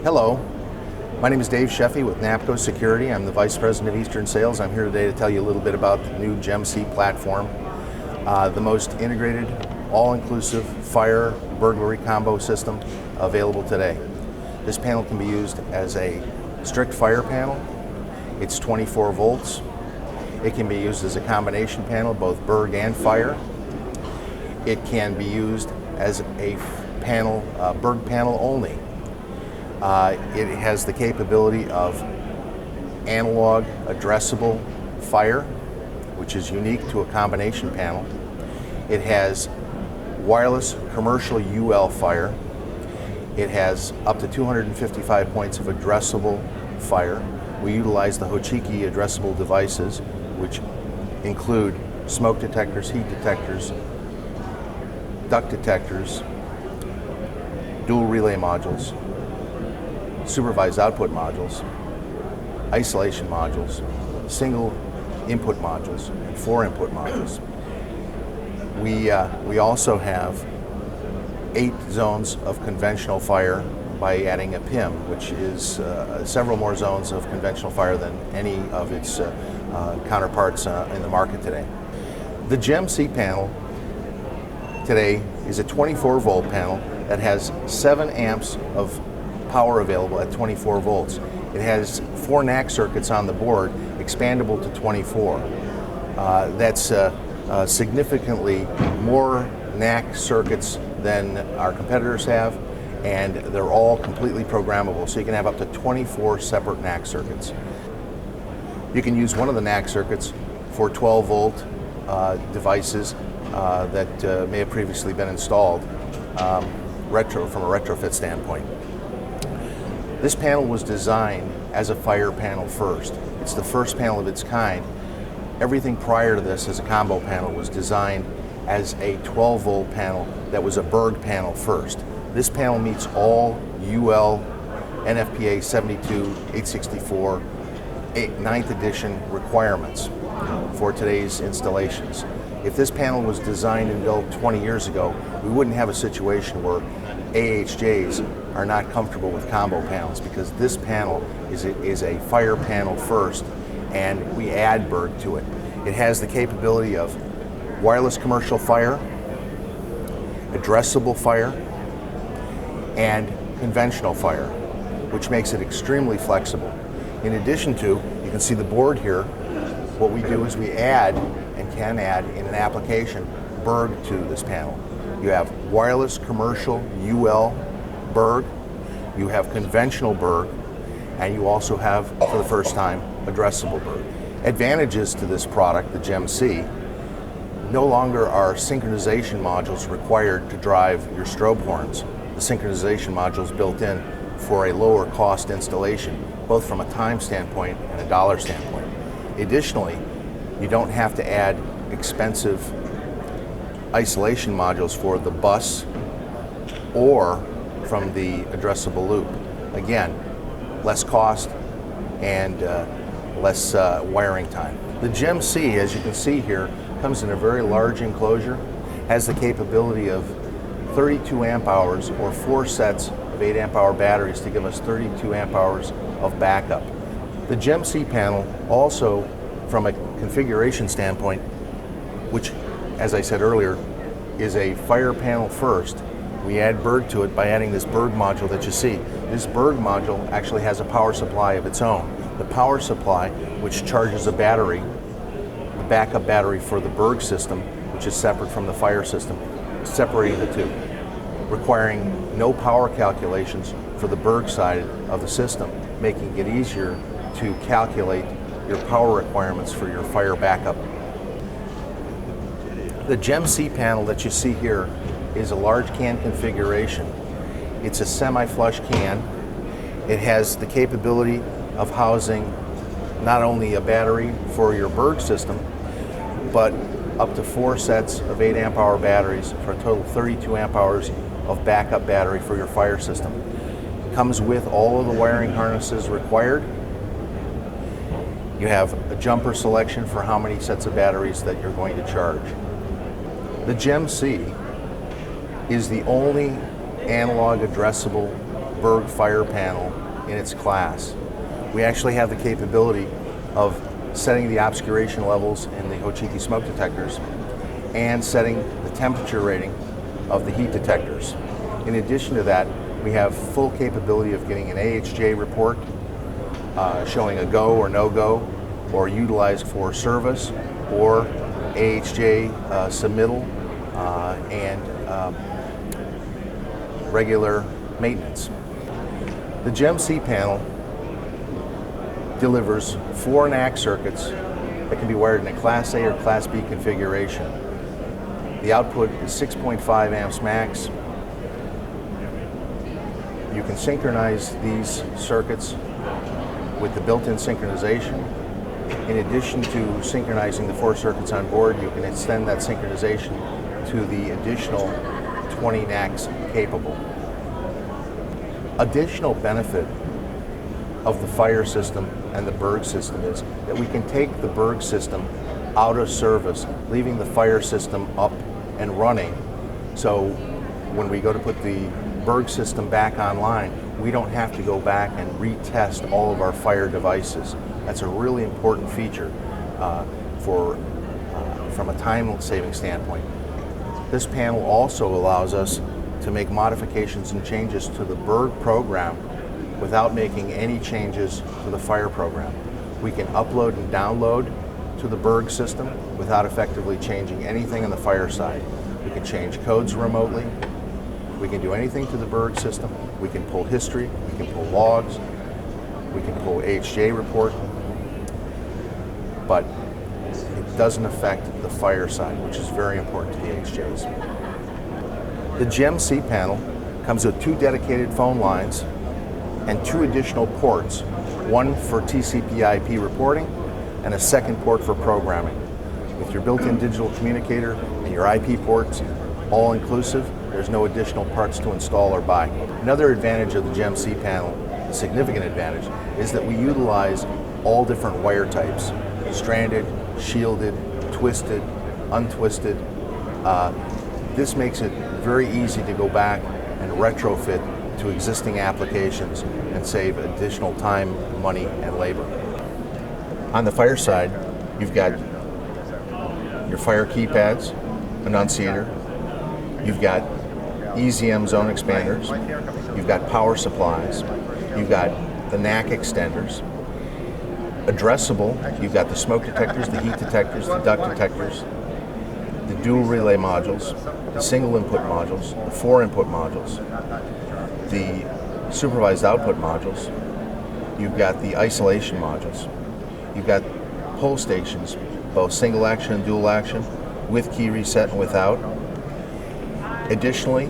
Hello, my name is Dave Sheffey with Napco Security. I'm the Vice President of Eastern Sales. I'm here today to tell you a little bit about the new GEMC platform, the most integrated, all-inclusive fire burglary combo system available today. This panel can be used as a strict fire panel. It's 24 volts. It can be used as a combination panel, both burg and fire. It can be used as a panel, burg panel only. It has the capability of analog addressable fire, which is unique to a combination panel. It has wireless commercial UL fire. It has up to 255 points of addressable fire. We utilize the Hochiki addressable devices, which include smoke detectors, heat detectors, duct detectors, dual relay modules, supervised output modules, isolation modules, single input modules, and 4 input modules. We also have 8 zones of conventional fire by adding a PIM, which is several more zones of conventional fire than any of its counterparts in the market today. The GEMC panel today is a 24 volt panel that has 7 amps of power available at 24 volts. It has 4 NAC circuits on the board, expandable to 24. That's significantly more NAC circuits than our competitors have, and they're all completely programmable, so you can have up to 24 separate NAC circuits. You can use one of the NAC circuits for 12 volt devices that may have previously been installed from a retrofit standpoint. This panel was designed as a fire panel first. It's the first panel of its kind. Everything prior to this as a combo panel was designed as a 12 volt panel that was a burg panel first. This panel meets all UL NFPA 72, 864, 9th edition requirements for today's installations. If this panel was designed and built 20 years ago, we wouldn't have a situation where AHJs are not comfortable with combo panels, because this panel is a fire panel first, and we add burg to it. It has the capability of wireless commercial fire, addressable fire, and conventional fire, which makes it extremely flexible. In addition to, you can see the board here, what we do is we add, and can add in an application, burg to this panel. You have wireless commercial UL burg, you have conventional burg, and you also have, for the first time, addressable burg. Advantages to this product, the GEMC, no longer are synchronization modules required to drive your strobe horns. The synchronization module is built in for a lower cost installation, both from a time standpoint and a dollar standpoint. Additionally, you don't have to add expensive isolation modules for the bus or from the addressable loop. Again, less cost and less wiring time. The GEMC, as you can see here, comes in a very large enclosure, has the capability of 32 amp hours or 4 sets of 8 amp hour batteries to give us 32 amp hours of backup. The GEMC panel also, from a configuration standpoint, which, as I said earlier, is a fire panel first, we add burg to it by adding this burg module that you see. This burg module actually has a power supply of its own. The power supply, which charges a battery, the backup battery for the burg system, which is separate from the fire system, separating the two, requiring no power calculations for the burg side of the system, making it easier to calculate your power requirements for your fire backup. The GEMC panel that you see here is a large can configuration. It's a semi-flush can. It has the capability of housing not only a battery for your burg system, but up to 4 sets of 8 amp hour batteries for a total of 32 amp hours of backup battery for your fire system. It comes with all of the wiring harnesses required. You have a jumper selection for how many sets of batteries that you're going to charge. The GEMC is the only analog addressable Berg fire panel in its class. We actually have the capability of setting the obscuration levels in the Hochiki smoke detectors and setting the temperature rating of the heat detectors. In addition to that, we have full capability of getting an AHJ report showing a go or no-go, or utilized for service, or AHJ submittal and regular maintenance. The GEMC panel delivers 4 NAC circuits that can be wired in a Class A or Class B configuration. The output is 6.5 amps max. You can synchronize these circuits with the built-in synchronization. In addition to synchronizing the 4 circuits on board, you can extend that synchronization to the additional 20 NACs capable. Additional benefit of the fire system and the Berg system is that we can take the Berg system out of service, leaving the fire system up and running. So when we go to put the Berg system back online, we don't have to go back and retest all of our fire devices. That's a really important feature from a time-saving standpoint. This panel also allows us to make modifications and changes to the Berg program without making any changes to the fire program. We can upload and download to the Berg system without effectively changing anything on the fire side. We can change codes remotely. We can do anything to the Berg system. We can pull history, we can pull logs, we can pull AHJ report, but it doesn't affect the fire side, which is very important to the AHJs. The GEMC panel comes with 2 dedicated phone lines and 2 additional ports, one for TCP/IP reporting and a second port for programming. With your built-in digital communicator and your IP ports, all inclusive, there's no additional parts to install or buy. Another advantage of the GEMC panel, a significant advantage, is that we utilize all different wire types: stranded, shielded, twisted, untwisted. This makes it very easy to go back and retrofit to existing applications and save additional time, money, and labor. On the fire side, you've got your fire keypads, annunciator, you've got EZM zone expanders, you've got power supplies, you've got the NAC extenders. Addressable, you've got the smoke detectors, the heat detectors, the duct detectors, the dual relay modules, the single input modules, the 4 input modules, the supervised output modules, you've got the isolation modules, you've got pull stations, both single action and dual action, with key reset and without. Additionally,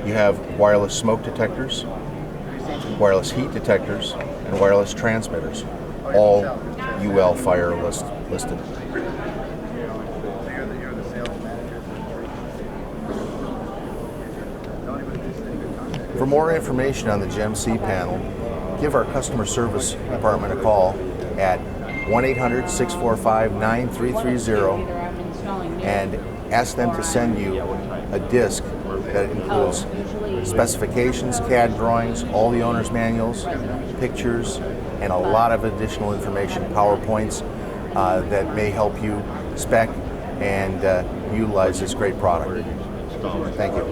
you have wireless smoke detectors, wireless heat detectors, and wireless transmitters, all UL fire listed. For more information on the GEMC panel, give our customer service department a call at 1-800-645-9330 and ask them to send you a disc that includes specifications, CAD drawings, all the owner's manuals, pictures, and a lot of additional information, PowerPoints, that may help you spec and utilize this great product. Thank you.